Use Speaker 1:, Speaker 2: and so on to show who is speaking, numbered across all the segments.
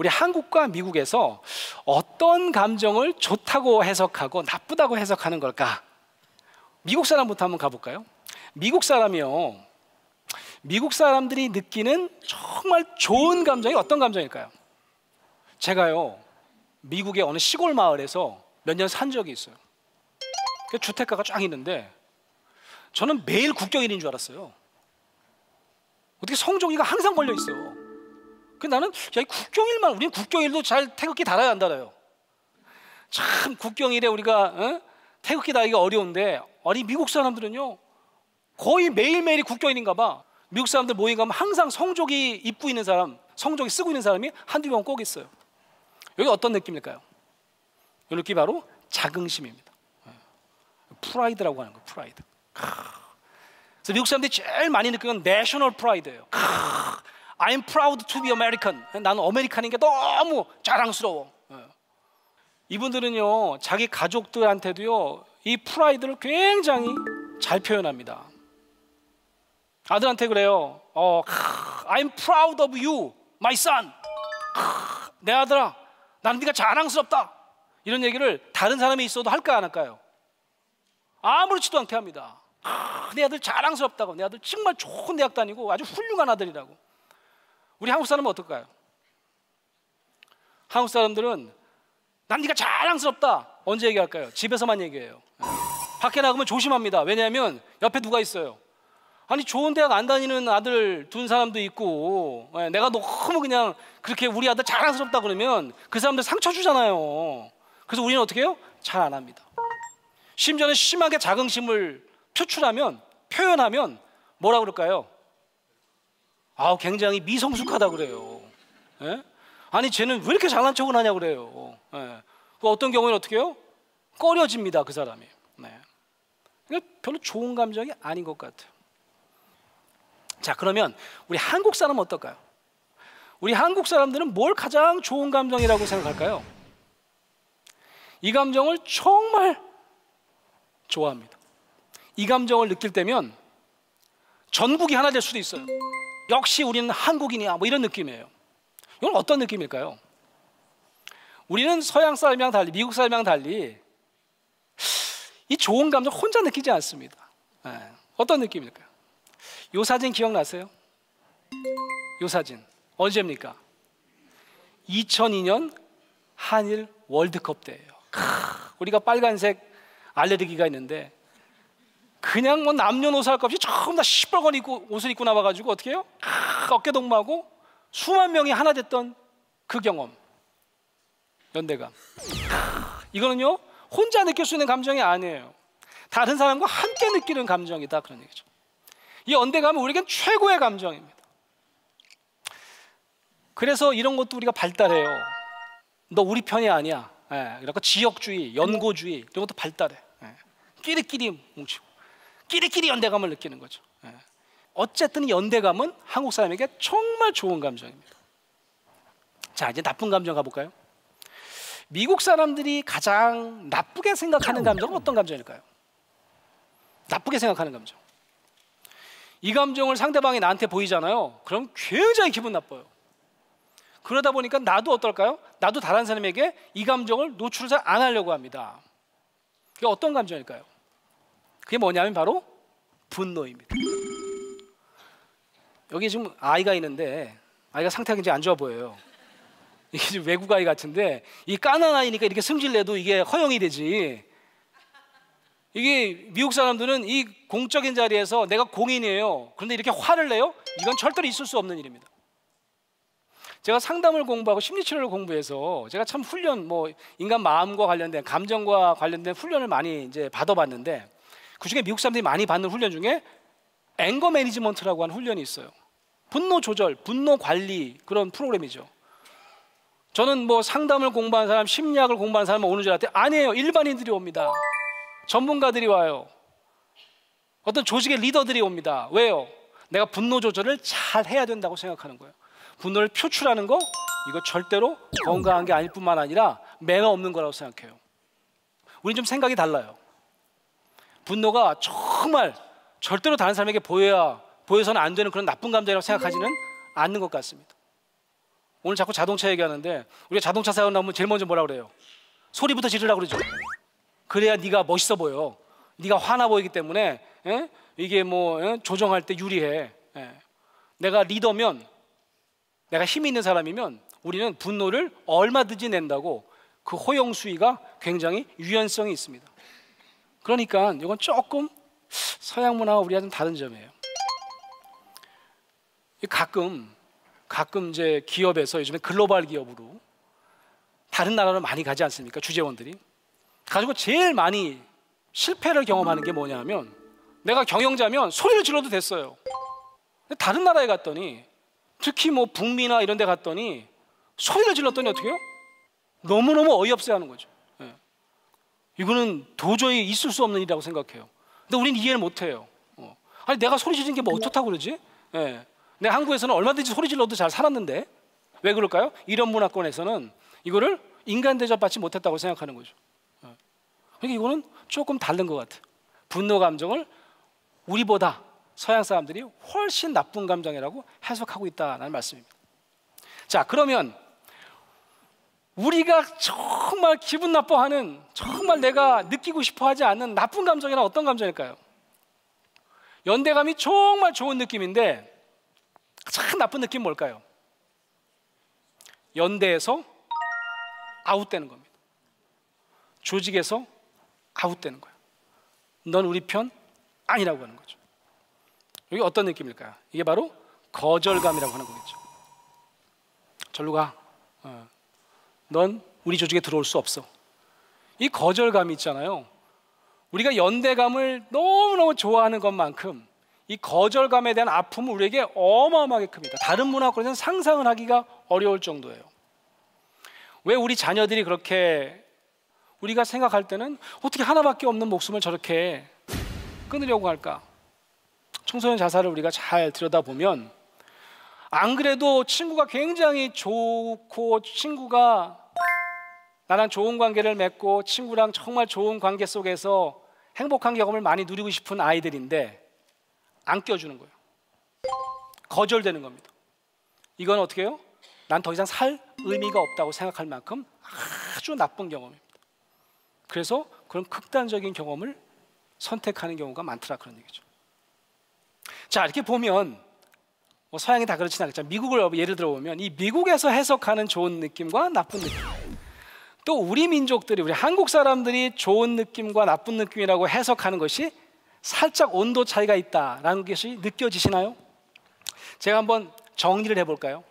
Speaker 1: 우리 한국과 미국에서 어떤 감정을 좋다고 해석하고 나쁘다고 해석하는 걸까? 미국 사람부터 한번 가볼까요? 미국 사람이요, 미국 사람들이 느끼는 정말 좋은 감정이 어떤 감정일까요? 제가요, 미국의 어느 시골 마을에서 몇 년 산 적이 있어요. 주택가가 쫙 있는데 저는 매일 국경일인 줄 알았어요. 어떻게 성조기가 항상 걸려 있어. 나는 야, 이 국경일만, 우리는 국경일도 잘 태극기 달아야 안 달아요. 참 국경일에 우리가 태극기 달기가 어려운데, 아니 미국 사람들은요 거의 매일매일이 국경일인가 봐. 미국 사람들 모임 가면 항상 성조기 입고 있는 사람, 성조기 쓰고 있는 사람이 한두 명 꼭 있어요. 여기 어떤 느낌일까요? 이 느낌이 바로 자긍심입니다. 프라이드라고 하는 거예요. 프라이드. 그래서 미국 사람들이 제일 많이 느끼는 건 내셔널 프라이드예요. I'm proud to be American. 나는 아메리칸인 게 너무 자랑스러워. 이분들은요 자기 가족들한테도요 이 프라이드를 굉장히 잘 표현합니다. 아들한테 그래요. I'm proud of you, my son. 내 아들아, 나는 네가 자랑스럽다. 이런 얘기를 다른 사람이 있어도 할까 안 할까요? 아무렇지도 않게 합니다. 내 아들 자랑스럽다고, 내 아들 정말 좋은 대학 다니고 아주 훌륭한 아들이라고. 우리 한국 사람은 어떨까요? 한국 사람들은 난 네가 자랑스럽다. 언제 얘기할까요? 집에서만 얘기해요. 밖에 나가면 조심합니다. 왜냐하면 옆에 누가 있어요. 아니 좋은 대학 안 다니는 아들 둔 사람도 있고, 내가 너무 그냥 그렇게 우리 아들 자랑스럽다 그러면 그 사람들 상처 주잖아요. 그래서 우리는 어떻게 해요? 잘 안 합니다. 심지어는 심하게 자긍심을 표현하면 뭐라 그럴까요? 굉장히 미성숙하다 그래요. 예? 아니 쟤는 왜 이렇게 잘난 척을 하냐 그래요. 예. 어떤 경우에는 어떻게 해요? 꺼려집니다, 그 사람이. 네. 별로 좋은 감정이 아닌 것 같아요. 자, 그러면 우리 한국 사람은 어떨까요? 우리 한국 사람들은 뭘 가장 좋은 감정이라고 생각할까요? 이 감정을 정말 좋아합니다. 이 감정을 느낄 때면 전국이 하나 될 수도 있어요. 역시 우리는 한국인이야, 뭐 이런 느낌이에요. 이건 어떤 느낌일까요? 우리는 서양 사람이랑 달리, 미국 사람이랑 달리 이 좋은 감정 혼자 느끼지 않습니다. 어떤 느낌일까요? 요 사진 기억나세요? 요 사진 언제입니까? 2002년 한일 월드컵 때예요. 우리가 빨간색 알레르기가 있는데 그냥 뭐 남녀노소 할 것 없이 전부 다 시뻘건 옷을 입고 나와가지고 어떻게 해요? 어깨 동무하고 수만 명이 하나 됐던 그 경험. 연대감. 이거는요 혼자 느낄 수 있는 감정이 아니에요. 다른 사람과 함께 느끼는 감정이다, 그런 얘기죠. 이 연대감은 우리에겐 최고의 감정입니다. 그래서 이런 것도 우리가 발달해요. 너 우리 편이 아니야. 그러니까 지역주의, 연고주의 이런 것도 발달해. 끼리끼리 뭉치고 끼리끼리 연대감을 느끼는 거죠. 어쨌든 연대감은 한국 사람에게 정말 좋은 감정입니다. 자, 이제 나쁜 감정 가볼까요? 미국 사람들이 가장 나쁘게 생각하는 감정은 어떤 감정일까요? 나쁘게 생각하는 감정. 이 감정을 상대방이 나한테 보이잖아요. 그럼 굉장히 기분 나빠요. 그러다 보니까 나도 어떨까요? 나도 다른 사람에게 이 감정을 노출을 잘 안 하려고 합니다. 그게 어떤 감정일까요? 그게 뭐냐면 바로 분노입니다. 여기 지금 아이가 있는데 아이가 상태가 굉장히 안 좋아 보여요. 이게 지금 외국 아이 같은데 이 까난 아이니까 이렇게 승질내도 이게 허용이 되지. 이게 미국 사람들은 이 공적인 자리에서 내가 공인이에요. 그런데 이렇게 화를 내요? 이건 절대로 있을 수 없는 일입니다. 제가 상담을 공부하고 심리치료를 공부해서 제가 참 훈련, 인간 마음과 관련된, 감정과 관련된 훈련을 많이 이제 받아봤는데, 그 중에 미국 사람들이 많이 받는 훈련 중에 앵거 매니지먼트라고 하는 훈련이 있어요. 분노 조절, 분노 관리 그런 프로그램이죠. 저는 상담을 공부한 사람, 심리학을 공부한 사람은 오는 줄 알았더니 아니에요. 일반인들이 옵니다. 전문가들이 와요. 어떤 조직의 리더들이 옵니다. 왜요? 내가 분노 조절을 잘 해야 된다고 생각하는 거예요. 분노를 표출하는 거, 이거 절대로 건강한 게 아닐 뿐만 아니라 매너 없는 거라고 생각해요. 우린 좀 생각이 달라요. 분노가 정말 절대로 다른 사람에게 보여서는 안 되는 그런 나쁜 감정이라고 생각하지는 않는 것 같습니다. 오늘 자꾸 자동차 얘기하는데 우리가 자동차 사고 나면 제일 먼저 뭐라 그래요? 소리부터 지르라고 그러죠. 그래야 네가 멋있어 보여. 네가 화나 보이기 때문에 이게 뭐 조정할 때 유리해. 내가 리더면, 내가 힘 있는 사람이면 우리는 분노를 얼마든지 낸다고 그 호용 수위가 굉장히 유연성이 있습니다. 그러니까 이건 조금 서양 문화와 우리가 좀 다른 점이에요. 가끔 이제 기업에서 요즘에 글로벌 기업으로 다른 나라로 많이 가지 않습니까? 주재원들이 가지고 제일 많이 실패를 경험하는 게 뭐냐면, 내가 경영자면 소리를 질러도 됐어요. 근데 다른 나라에 갔더니, 특히 뭐 북미나 이런 데 갔더니 소리를 질렀더니 어떻게 해요? 너무너무 어이없어 하는 거죠. 이거는 도저히 있을 수 없는 일이라고 생각해요. 근데 우리는 이해를 못해요. 아니 내가 소리 지르는 게 뭐 어떻다고 그러지? 내가 한국에서는 얼마든지 소리 질러도 잘 살았는데 왜 그럴까요? 이런 문화권에서는 이거를 인간 대접받지 못했다고 생각하는 거죠. 그러니까 이거는 조금 다른 것 같아요. 분노 감정을 우리보다 서양 사람들이 훨씬 나쁜 감정이라고 해석하고 있다는 말씀입니다. 자, 그러면 우리가 정말 기분 나빠하는, 정말 내가 느끼고 싶어 하지 않는 나쁜 감정이란 어떤 감정일까요? 연대감이 정말 좋은 느낌인데 가장 나쁜 느낌은 뭘까요? 연대에서 아웃되는 겁니다. 조직에서 아웃되는 거예요. 넌 우리 편 아니라고 하는 거죠. 이게 어떤 느낌일까요? 이게 바로 거절감이라고 하는 거겠죠. 절로 가. 넌 우리 조직에 들어올 수 없어. 이 거절감이 있잖아요. 우리가 연대감을 너무너무 좋아하는 것만큼 이 거절감에 대한 아픔은 우리에게 어마어마하게 큽니다. 다른 문화권에서는 상상을 하기가 어려울 정도예요. 왜 우리 자녀들이 그렇게, 우리가 생각할 때는 어떻게 하나밖에 없는 목숨을 저렇게 끊으려고 할까? 청소년 자살을 우리가 잘 들여다보면, 안 그래도 친구가 굉장히 좋고 친구가 나랑 좋은 관계를 맺고 친구랑 정말 좋은 관계 속에서 행복한 경험을 많이 누리고 싶은 아이들인데 안 껴주는 거예요. 거절되는 겁니다. 이건 어떻게 해요? 난 더 이상 살 의미가 없다고 생각할 만큼 아주 나쁜 경험입니다. 그래서 그런 극단적인 경험을 선택하는 경우가 많더라, 그런 얘기죠. 자, 이렇게 보면 뭐 서양이 다 그렇진 않겠지만 미국을 예를 들어보면 이 미국에서 해석하는 좋은 느낌과 나쁜 느낌, 또 우리 민족들이, 우리 한국 사람들이 좋은 느낌과 나쁜 느낌이라고 해석하는 것이 살짝 온도 차이가 있다라는 것이 느껴지시나요? 제가 한번 정리를 해볼까요?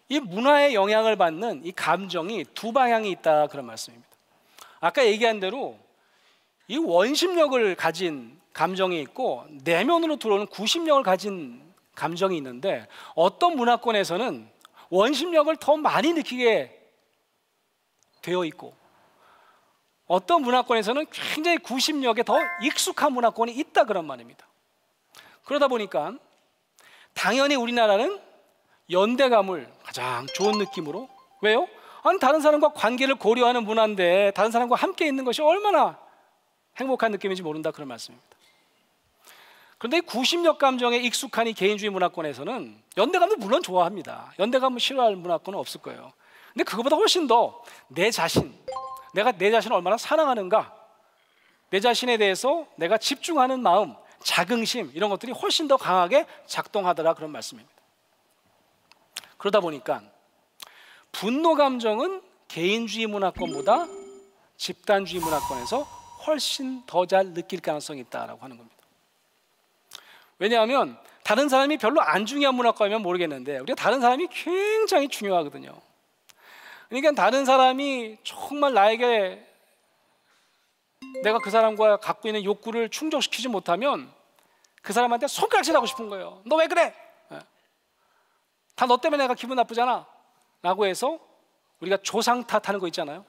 Speaker 1: 이 문화의 영향을 받는 이 감정이 두 방향이 있다, 그런 말씀입니다. 아까 얘기한 대로 이 원심력을 가진 감정이 있고 내면으로 들어오는 구심력을 가진 감정이 있는데, 어떤 문화권에서는 원심력을 더 많이 느끼게 되어 있고 어떤 문화권에서는 굉장히 구심력에 더 익숙한 문화권이 있다, 그런 말입니다. 그러다 보니까 당연히 우리나라는 연대감을 가장 좋은 느낌으로, 왜요? 아니 다른 사람과 관계를 고려하는 문화인데 다른 사람과 함께 있는 것이 얼마나 행복한 느낌인지 모른다, 그런 말씀입니다. 그런데 이 구심력 감정에 익숙한 이 개인주의 문화권에서는 연대감도 물론 좋아합니다. 연대감을 싫어할 문화권은 없을 거예요. 근데 그거보다 훨씬 더 내 자신, 내가 내 자신을 얼마나 사랑하는가, 내 자신에 대해서 내가 집중하는 마음, 자긍심, 이런 것들이 훨씬 더 강하게 작동하더라, 그런 말씀입니다. 그러다 보니까 분노 감정은 개인주의 문화권보다 집단주의 문화권에서 훨씬 더 잘 느낄 가능성이 있다라고 하는 겁니다. 왜냐하면 다른 사람이 별로 안 중요한 문화권이면 모르겠는데 우리가 다른 사람이 굉장히 중요하거든요. 그러니까 다른 사람이 정말 나에게, 내가 그 사람과 갖고 있는 욕구를 충족시키지 못하면 그 사람한테 손가락질하고 싶은 거예요. 너 왜 그래? 다 너 때문에 내가 기분 나쁘잖아 라고 해서 우리가 조상 탓하는 거 있잖아요.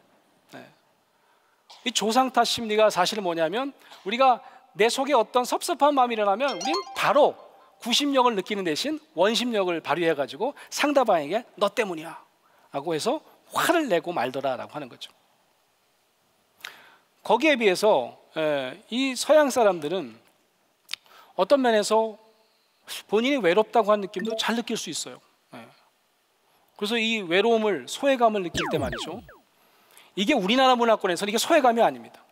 Speaker 1: 이 조상 탓 심리가 사실은 뭐냐면, 우리가 내 속에 어떤 섭섭한 마음이 일어나면 우리는 바로 구심력을 느끼는 대신 원심력을 발휘해가지고 상대방에게 너 때문이야 라고 해서 화를 내고 말더라라고 하는 거죠. 거기에 비해서 이 서양 사람들은 어떤 면에서 본인이 외롭다고 하는 느낌도 잘 느낄 수 있어요. 그래서 이 외로움을, 소외감을 느낄 때 말이죠, 이게 우리나라 문화권에서는 이게 소외감이 아닙니다.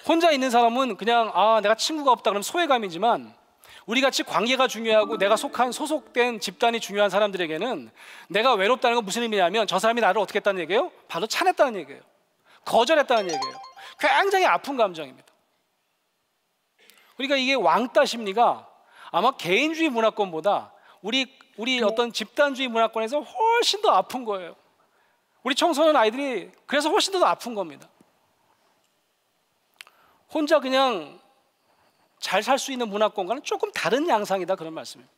Speaker 1: 혼자 있는 사람은 그냥 내가 친구가 없다 그러면 소외감이지만, 우리 같이 관계가 중요하고 내가 소속된 집단이 중요한 사람들에게는 내가 외롭다는 건 무슨 의미냐면, 저 사람이 나를 어떻게 했다는 얘기예요? 바로 차냈다는 얘기예요. 거절했다는 얘기예요. 굉장히 아픈 감정입니다. 그러니까 이게 왕따 심리가 아마 개인주의 문화권보다 우리 어떤 집단주의 문화권에서 훨씬 더 아픈 거예요. 우리 청소년 아이들이 그래서 훨씬 더 아픈 겁니다. 혼자 그냥 잘 살 수 있는 문화권과는 조금 다른 양상이다, 그런 말씀입니다.